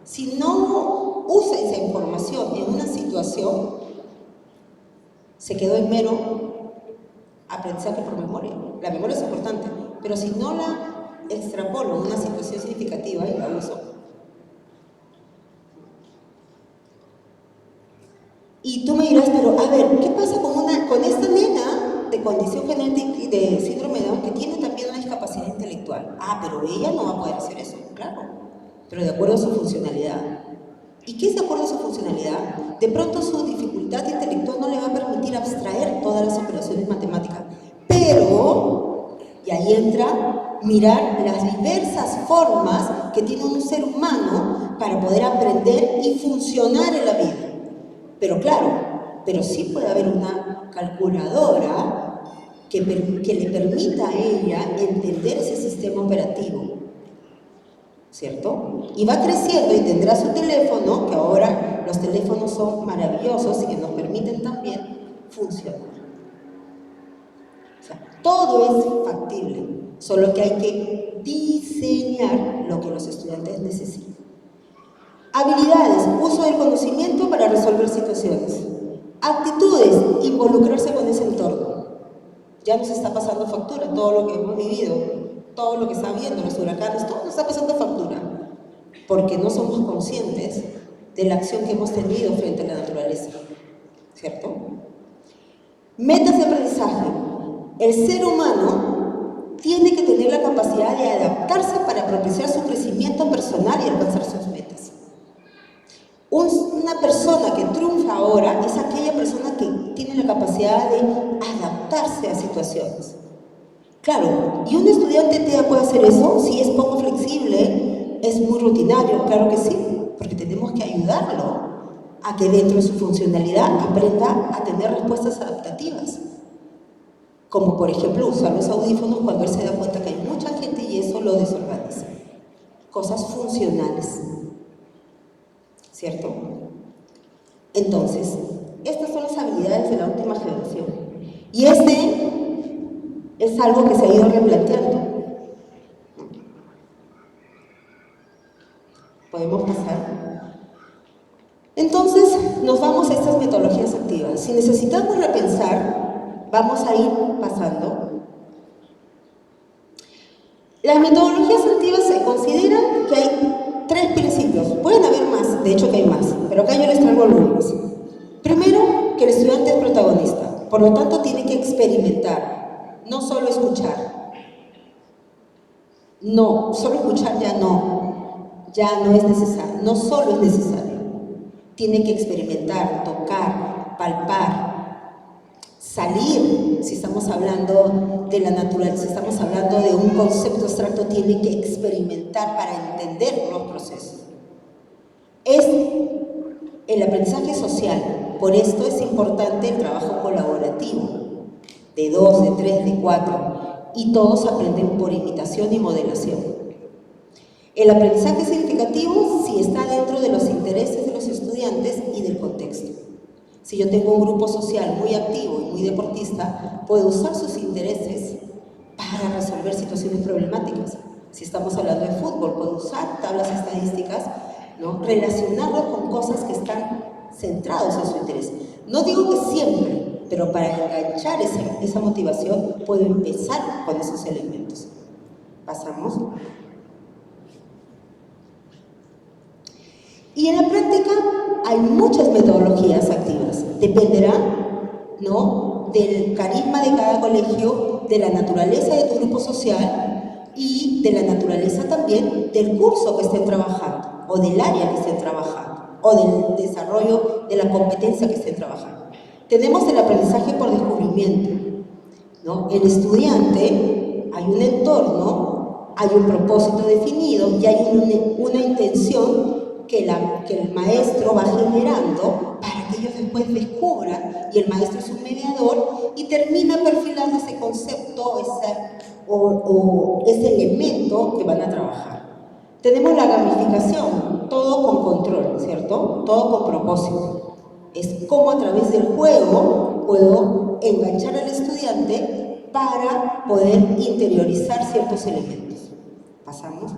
Si no usa esa información en una situación, se quedó en mero aprendizaje por memoria. La memoria es importante, pero si no la extrapolo en una situación significativa y la uso. Y tú me dirás, pero a ver, ¿qué pasa con esta nena de condición genética y de síndrome de Down que tiene también una discapacidad intelectual? Ah, pero ella no va a poder hacer eso, claro, pero de acuerdo a su funcionalidad. ¿Y qué es de acuerdo a su funcionalidad? De pronto su dificultad intelectual no le va a permitir abstraer todas las operaciones matemáticas, pero, y ahí entra mirar las diversas formas que tiene un ser humano para poder aprender y funcionar en la vida. Pero claro, pero sí puede haber una calculadora que le permita a ella entender ese sistema operativo, ¿cierto? Y va creciendo y tendrá su teléfono, que ahora los teléfonos son maravillosos y que nos permiten también funcionar. O sea, todo es factible, solo que hay que diseñar lo que los estudiantes necesitan. Habilidades, uso del conocimiento para resolver situaciones. Actitudes, involucrarse con ese entorno. Ya nos está pasando factura, todo lo que hemos vivido, todo lo que está viendo, los huracanes, todo nos está pasando factura, porque no somos conscientes de la acción que hemos tenido frente a la naturaleza, ¿cierto? Metas de aprendizaje. El ser humano tiene que tener la capacidad de adaptarse para propiciar su crecimiento personal y alcanzar sus metas. Una persona que triunfa ahora es aquella persona que tiene la capacidad de adaptarse a situaciones. Claro, ¿y un estudiante TEA puede hacer eso? Si es poco flexible, es muy rutinario, claro que sí, porque tenemos que ayudarlo a que dentro de su funcionalidad aprenda a tener respuestas adaptativas. Como por ejemplo usar los audífonos cuando él se da cuenta que hay mucha gente y eso lo desorganiza. Cosas funcionales, ¿cierto? Entonces, estas son las habilidades de la última generación. Y es algo que se ha ido replanteando. ¿Podemos pasar? Entonces, nos vamos a estas metodologías activas. Si necesitamos repensar, vamos a ir pasando. Las metodologías activas se consideran que hay 3 principios. Pueden haber más, de hecho que hay más, pero acá yo les traigo algunos. Primero, que el estudiante es protagonista, por lo tanto tiene que experimentar, no solo escuchar. No, solo escuchar ya no es necesario, no solo es necesario. Tiene que experimentar, tocar, palpar, salir. Si estamos hablando de la naturaleza, si estamos hablando de un concepto abstracto, tiene que experimentar para entender los procesos. Es el aprendizaje social, por esto es importante el trabajo colaborativo, de 2, de 3, de 4, y todos aprenden por imitación y modelación. El aprendizaje significativo si está dentro de los intereses de los estudiantes y del contexto. Si yo tengo un grupo social muy activo y muy deportista, puedo usar sus intereses para resolver situaciones problemáticas. Si estamos hablando de fútbol, puedo usar tablas estadísticas, ¿no? Relacionarlo con cosas que están centrados en su interés. No digo que siempre, pero para enganchar esa motivación puedo empezar con esos elementos. Pasamos. Y en la práctica hay muchas metodologías activas. Dependerá, ¿no?, del carisma de cada colegio, de la naturaleza de tu grupo social y de la naturaleza también del curso que estén trabajando, o del área que estén trabajando, o del desarrollo de la competencia que estén trabajando. Tenemos el aprendizaje por descubrimiento, ¿no? El estudiante, hay un entorno, hay un propósito definido y hay una intención que el maestro va generando para que ellos después descubran, y el maestro es un mediador y termina perfilando ese concepto o ese elemento que van a trabajar. Tenemos la gamificación, todo con control, ¿cierto? Todo con propósito. Es como a través del juego puedo enganchar al estudiante para poder interiorizar ciertos elementos. Pasamos.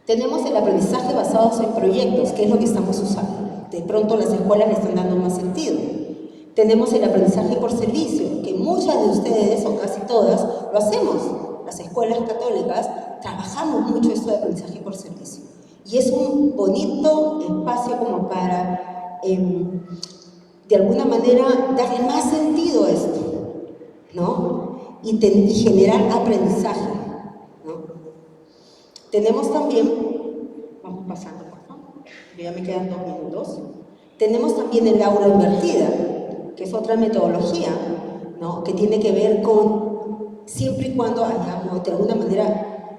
Tenemos el aprendizaje basado en proyectos, que es lo que estamos usando. De pronto las escuelas le están dando más sentido. Tenemos el aprendizaje por servicio, que muchas de ustedes, o casi todas, lo hacemos. Las escuelas católicas trabajamos mucho esto de aprendizaje por servicio. Y es un bonito espacio como para, de alguna manera, darle más sentido a esto, ¿no? Y generar aprendizaje, ¿no? Tenemos también, vamos pasando por favor, ya me quedan 2 minutos. Tenemos también el aula invertida, que es otra metodología, ¿no? Que tiene que ver con, siempre y cuando hayamos, de alguna manera,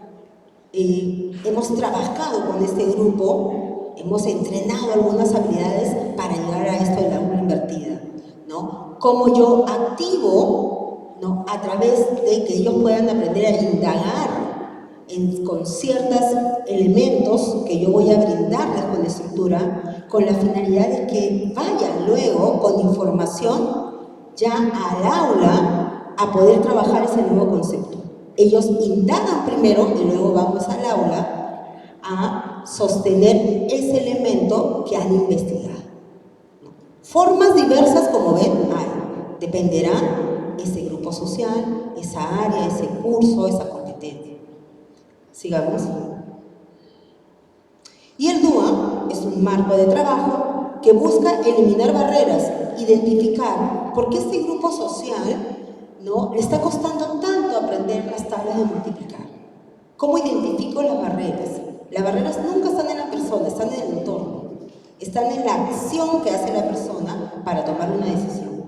hemos trabajado con este grupo, hemos entrenado algunas habilidades para llegar a esto del aula invertida, ¿no? Como yo activo, ¿no? A través de que ellos puedan aprender a indagar con ciertos elementos que yo voy a brindarles con la estructura, con la finalidad de que vayan luego con información ya al aula a poder trabajar ese nuevo concepto. Ellos indagan primero y luego vamos al aula a sostener ese elemento que han investigado. Formas diversas, como ven, hay. Dependerá ese grupo social, esa área, ese curso, esa competencia. Sigamos. Y el DUA es un marco de trabajo que busca eliminar barreras, identificar por qué este grupo social, ¿no?, le está costando tanto aprender las tablas de multiplicar. ¿Cómo identifico las barreras? Las barreras nunca están en la persona, están en el entorno. Están en la acción que hace la persona para tomar una decisión.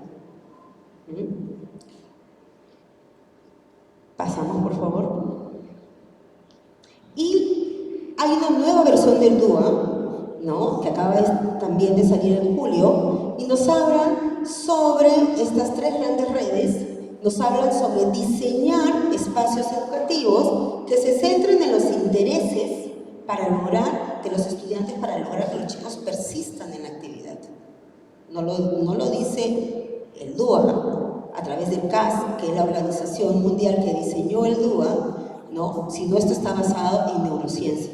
Pasamos, por favor. Y hay una nueva versión del DUA, ¿no?, que acaba también de salir en julio, y nos hablan sobre estas 3 grandes redes, nos hablan sobre diseñar espacios educativos que se centren en los intereses para lograr que los estudiantes, para lograr que los chicos persistan en la actividad. No lo dice el DUA a través del CAS, que es la organización mundial que diseñó el DUA, ¿no?, sino esto está basado en neurociencia.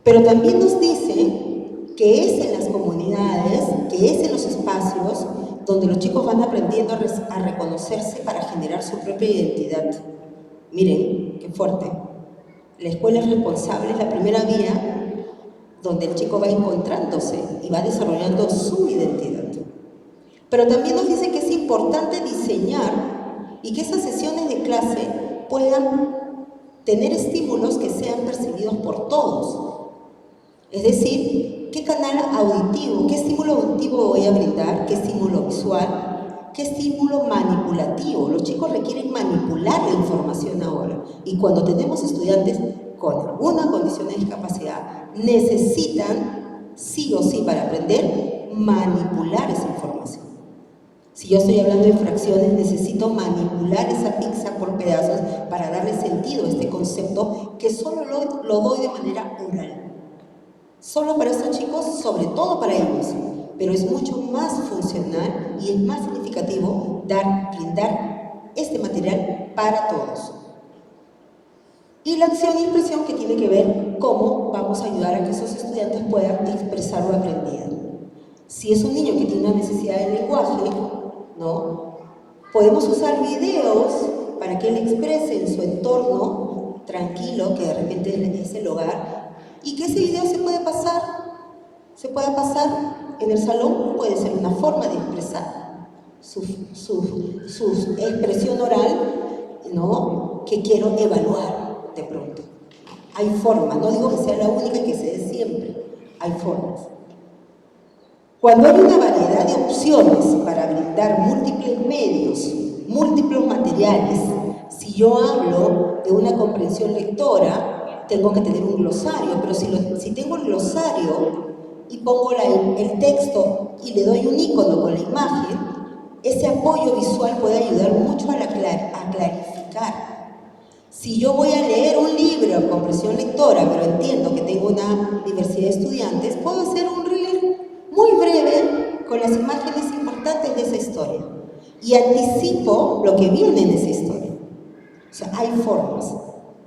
Pero también nos dice que es en las comunidades, que es en los espacios donde los chicos van aprendiendo a reconocerse para generar su propia identidad. Miren, qué fuerte. La escuela es responsable, es la primera vía donde el chico va encontrándose y va desarrollando su identidad. Pero también nos dice que es importante diseñar y que esas sesiones de clase puedan tener estímulos que sean percibidos por todos. Es decir, ¿qué canal auditivo, qué estímulo auditivo voy a brindar? ¿Qué estímulo visual? ¿Qué estímulo manipulativo? Los chicos requieren manipular la información ahora. Y cuando tenemos estudiantes con alguna condición de discapacidad, necesitan, sí o sí, para aprender, manipular esa información. Si yo estoy hablando de fracciones, necesito manipular esa pizza por pedazos para darle sentido a este concepto que solo lo doy de manera oral. Solo para estos chicos, sobre todo para ellos, pero es mucho más funcional y es más significativo brindar este material para todos. Y la acción e impresión, que tiene que ver cómo vamos a ayudar a que esos estudiantes puedan expresar lo aprendido. Si es un niño que tiene una necesidad de lenguaje, ¿no?, podemos usar videos para que él exprese en su entorno tranquilo, que de repente es el hogar, y que ese video se puede pasar en el salón, puede ser una forma de expresar su expresión oral, ¿no?, que quiero evaluar de pronto. Hay formas, no digo que sea la única y que se dé siempre, hay formas. Cuando hay una variedad de opciones para brindar múltiples medios, múltiples materiales, si yo hablo de una comprensión lectora, tengo que tener un glosario, pero si tengo el glosario y pongo el texto y le doy un icono con la imagen, ese apoyo visual puede ayudar mucho a clarificar. Si yo voy a leer un libro de comprensión lectora, pero entiendo que tengo una diversidad de estudiantes, puedo hacer un reel muy breve con las imágenes importantes de esa historia y anticipo lo que viene en esa historia. O sea, hay formas,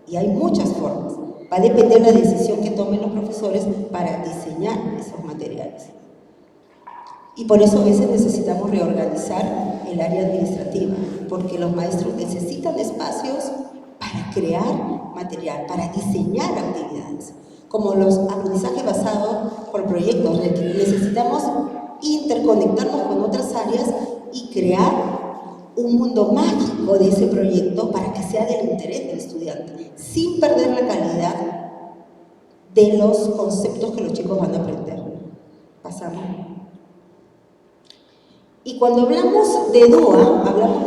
y hay muchas formas. Va a depender de la decisión que tomen los profesores para diseñar esos materiales. Y por eso a veces necesitamos reorganizar el área administrativa, porque los maestros necesitan espacios para crear material, para diseñar actividades. Como los aprendizajes basados por proyectos, necesitamos interconectarnos con otras áreas y crear un mundo mágico de ese proyecto para que sea del interés del estudiante, sin perder la calidad de los conceptos que los chicos van a aprender. Pasamos. Y cuando hablamos de DOA, hablamos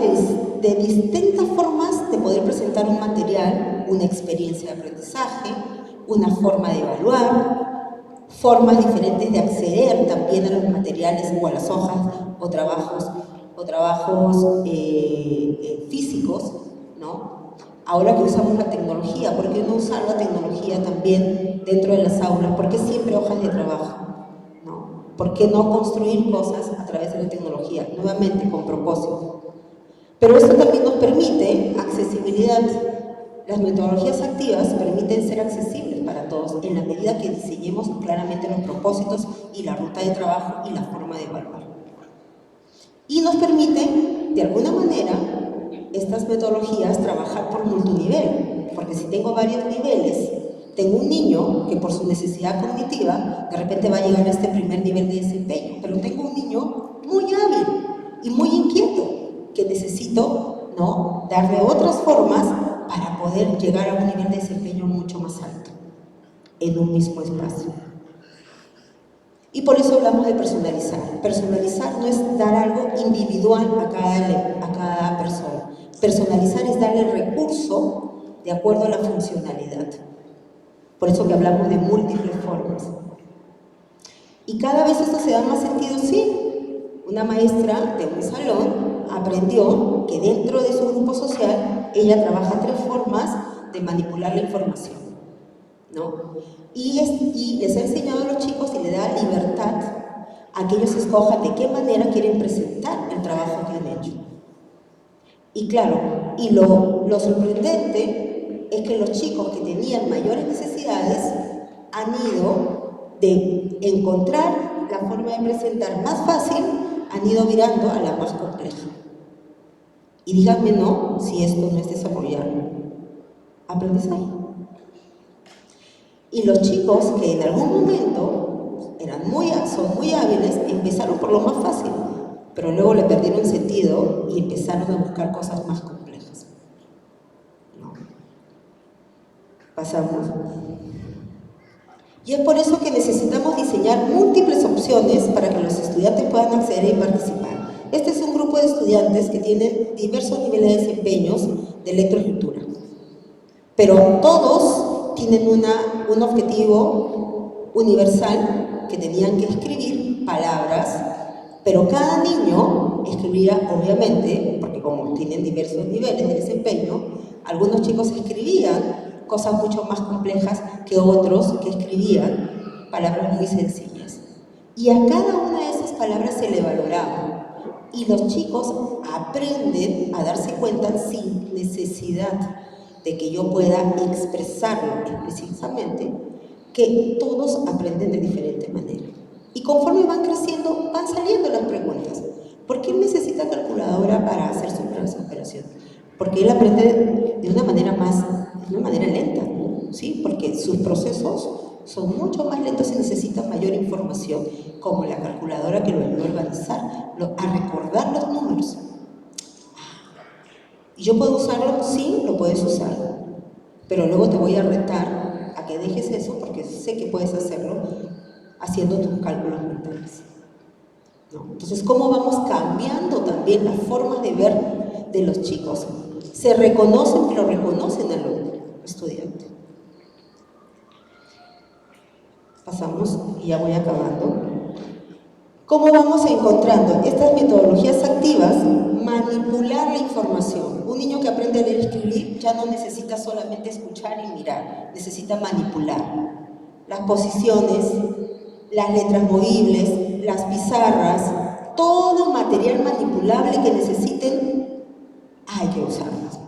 de distintas formas de poder presentar un material, una experiencia de aprendizaje, una forma de evaluar, formas diferentes de acceder también a los materiales o a las hojas o trabajos físicos, ¿no? Ahora que usamos la tecnología, ¿por qué no usar la tecnología también dentro de las aulas? ¿Por qué siempre hojas de trabajo? ¿No? ¿Por qué no construir cosas a través de la tecnología? Nuevamente, con propósito. Pero esto también nos permite accesibilidad. Las metodologías activas permiten ser accesibles para todos en la medida que diseñemos claramente los propósitos y la ruta de trabajo y la forma de evaluar. Y nos permite, de alguna manera, estas metodologías trabajar por multinivel, porque si tengo varios niveles, tengo un niño que por su necesidad cognitiva de repente va a llegar a este primer nivel de desempeño, pero tengo un niño muy hábil y muy inquieto que necesito, ¿no?, darle otras formas para poder llegar a un nivel de desempeño mucho más alto en un mismo espacio. Y por eso hablamos de personalizar. Personalizar no es dar algo individual a cada persona. Personalizar es darle el recurso de acuerdo a la funcionalidad. Por eso que hablamos de múltiples formas. Y cada vez esto se da más sentido, sí. Una maestra de un salón aprendió que dentro de su grupo social ella trabaja 3 formas de manipular la información, ¿no? Y les ha enseñado a los chicos y le da libertad a que ellos escojan de qué manera quieren presentar el trabajo que han hecho. Y claro, y lo sorprendente es que los chicos que tenían mayores necesidades han ido de encontrar la forma de presentar más fácil, han ido mirando a la más compleja. Y díganme no si esto no es desarrollar aprendizaje. Y los chicos que en algún momento son muy hábiles, empezaron por lo más fácil, pero luego le perdieron sentido y empezaron a buscar cosas más complejas. ¿No? Pasamos. Y es por eso que necesitamos diseñar múltiples opciones para que los estudiantes puedan acceder y participar. Este es un grupo de estudiantes que tienen diversos niveles de desempeños de electroescritura, pero todos tienen un objetivo universal, que tenían que escribir palabras, pero cada niño escribía, obviamente, porque como tienen diversos niveles de desempeño, algunos chicos escribían cosas mucho más complejas que otros que escribían palabras muy sencillas. Y a cada una de esas palabras se le valoraba. Y los chicos aprenden a darse cuenta sin necesidad de que yo pueda expresarlo explícitamente, que todos aprenden de diferente manera. Y conforme van creciendo, van saliendo las preguntas. ¿Por qué necesita calculadora para hacer sus operaciones? Porque él aprende de una manera lenta, ¿no? ¿Sí? Porque sus procesos son mucho más lentos y necesitan mayor información, como la calculadora que lo ayuda a organizar, a recordar los números. ¿Y yo puedo usarlo? Sí, lo puedes usar, pero luego te voy a retar a que dejes eso, porque sé que puedes hacerlo haciendo tus cálculos mentales, ¿no? Entonces, ¿cómo vamos cambiando también las formas de ver de los chicos? Se reconocen, pero reconocen al estudiante. Pasamos, y ya voy acabando. ¿Cómo vamos encontrando estas metodologías activas? Manipular la información. Un niño que aprende a leer y escribir ya no necesita solamente escuchar y mirar, necesita manipular las posiciones, las letras movibles, las pizarras, todo material manipulable que necesiten, hay que usarlas,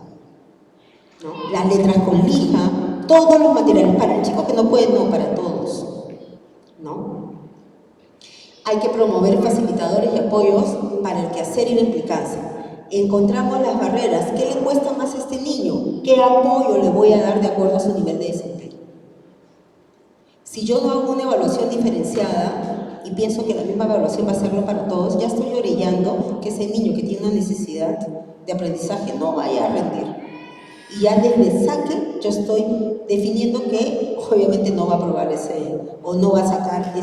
¿no? Las letras con lija, todos los materiales, para el chico que no puede, no, para todos, ¿no? Hay que promover facilitadores y apoyos para el quehacer y la implicancia. Encontramos las barreras. ¿Qué le cuesta más a este niño? ¿Qué apoyo le voy a dar de acuerdo a su nivel de desempeño? Si yo no hago una evaluación diferenciada y pienso que la misma evaluación va a serlo para todos, ya estoy orillando que ese niño que tiene una necesidad de aprendizaje no vaya a rendir. Y ya desde saque yo estoy definiendo que obviamente no va a aprobar o no va a sacar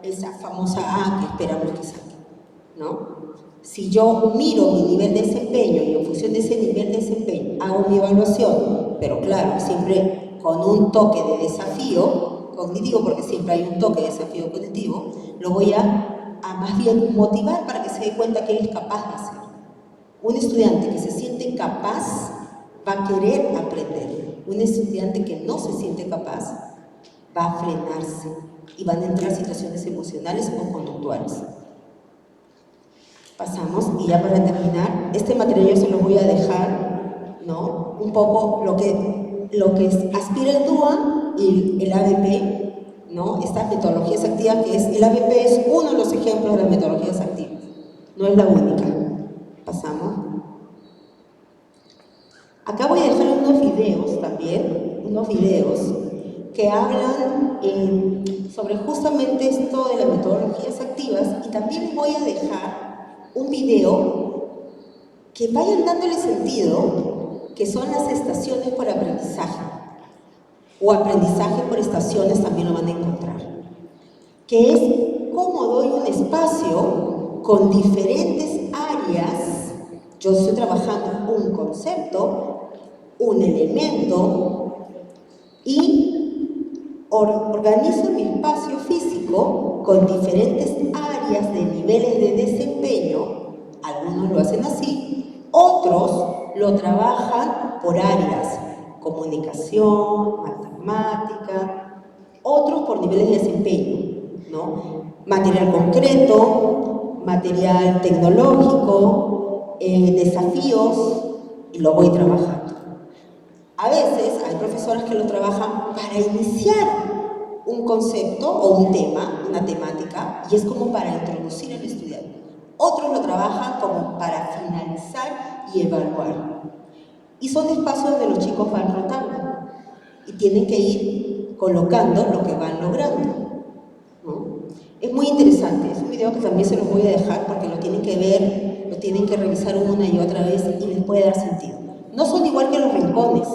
esa famosa A que esperamos que saque, ¿no? Si yo miro mi nivel de desempeño y en función de ese nivel de desempeño hago mi evaluación, pero claro, siempre con un toque de desafío cognitivo, porque siempre hay un toque de desafío cognitivo, lo voy a más bien motivar para que se dé cuenta que él es capaz de hacer. Un estudiante que se siente capaz va a querer aprender. Un estudiante que no se siente capaz va a frenarse y van a entrar situaciones emocionales o conductuales. Pasamos, y ya para terminar, este material yo se lo voy a dejar, ¿no? Un poco lo que aspira el DUA y el ABP, ¿no? Estas metodologías activas, que es el ABP es uno de los ejemplos de las metodologías activas, no es la única. Pasamos. Acá voy a dejar unos videos también, que hablan sobre justamente esto de las metodologías activas, y también voy a dejar un video que vayan dándole sentido, que son las estaciones por aprendizaje, o aprendizaje por estaciones también lo van a encontrar, que es cómo doy un espacio con diferentes áreas. Yo estoy trabajando un concepto, un elemento, y organizo mi espacio físico con diferentes áreas de niveles de desempeño. Algunos lo hacen así, otros lo trabajan por áreas, comunicación, matemática, otros por niveles de desempeño, ¿no? Material concreto, material tecnológico, desafíos, y lo voy trabajando. A veces hay profesoras que lo trabajan para iniciar un concepto o un tema, una temática, y es como para introducir al estudiante. Otros lo trabajan como para finalizar y evaluar. Y son espacios donde los chicos van rotando y tienen que ir colocando lo que van logrando, ¿no? Es muy interesante, es un video que también se los voy a dejar porque lo tienen que ver, lo tienen que revisar una y otra vez y les puede dar sentido. No son igual que los rincones,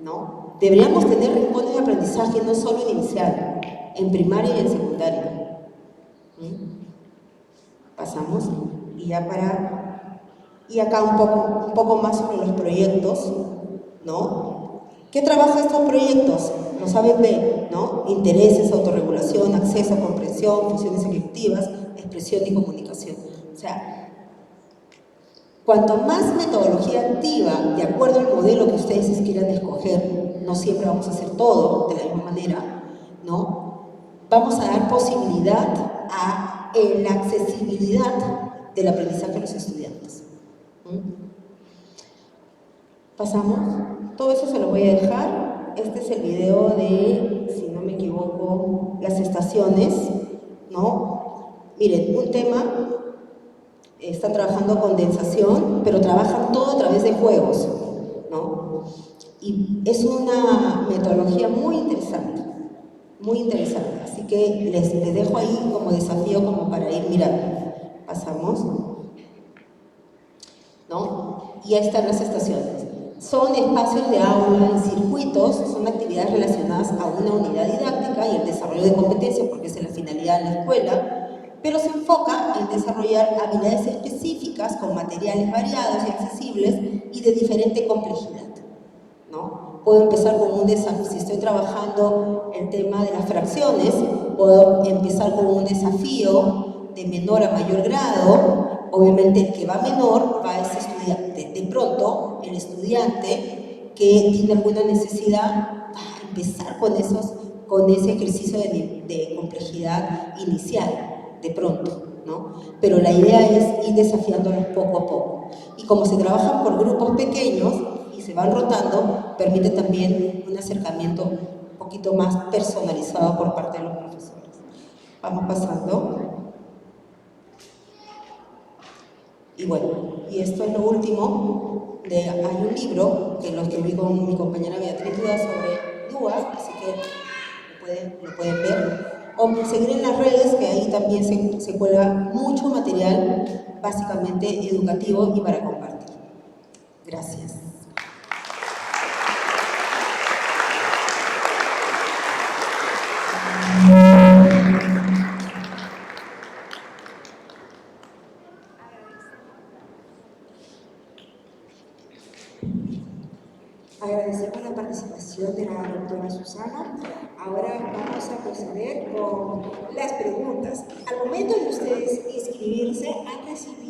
¿no? Deberíamos tener rincones de aprendizaje no solo en inicial, en primaria y en secundaria. Pasamos, y acá un poco más sobre los proyectos, ¿no? ¿Qué trabaja estos proyectos? Los ABP, ¿no? Intereses, autorregulación, acceso, comprensión, funciones ejecutivas, expresión y comunicación. O sea, cuanto más metodología activa, de acuerdo al modelo que ustedes quieran escoger, no siempre vamos a hacer todo de la misma manera, ¿no? Vamos a dar posibilidad a la accesibilidad del aprendizaje a los estudiantes. Pasamos. Todo eso se lo voy a dejar. Este es el video de, si no me equivoco, las estaciones, ¿no? Miren, un tema, están trabajando condensación, pero trabajan todo a través de juegos, ¿no? Y es una metodología muy interesante, así que les dejo ahí como desafío, como para ir mirando. Pasamos, ¿no? Y ahí están las estaciones. Son espacios de aula en circuitos, son actividades relacionadas a una unidad didáctica y el desarrollo de competencias, porque esa es la finalidad de la escuela, pero se enfoca en desarrollar habilidades específicas con materiales variados y accesibles y de diferente complejidad, ¿no? Puedo empezar con un desafío, si estoy trabajando el tema de las fracciones, puedo empezar con un desafío de menor a mayor grado. Obviamente el que va menor va a ese estudiante. De pronto, el estudiante que tiene alguna necesidad va a empezar con ese ejercicio de complejidad inicial, de pronto, ¿no? Pero la idea es ir desafiándolos poco a poco. Y como se trabajan por grupos pequeños y se van rotando, permite también un acercamiento un poquito más personalizado por parte de los profesores. Vamos pasando. Y bueno, y esto es lo último. Hay un libro que lo escribí con mi compañera Beatriz Duda sobre DUA, así que lo pueden ver. O seguir en las redes, que ahí también se cuelga mucho material, básicamente educativo y para compartir. Gracias. Agradecemos la participación de la doctora Susana. Ahora vamos a proceder con las preguntas. Al momento de ustedes inscribirse, han recibido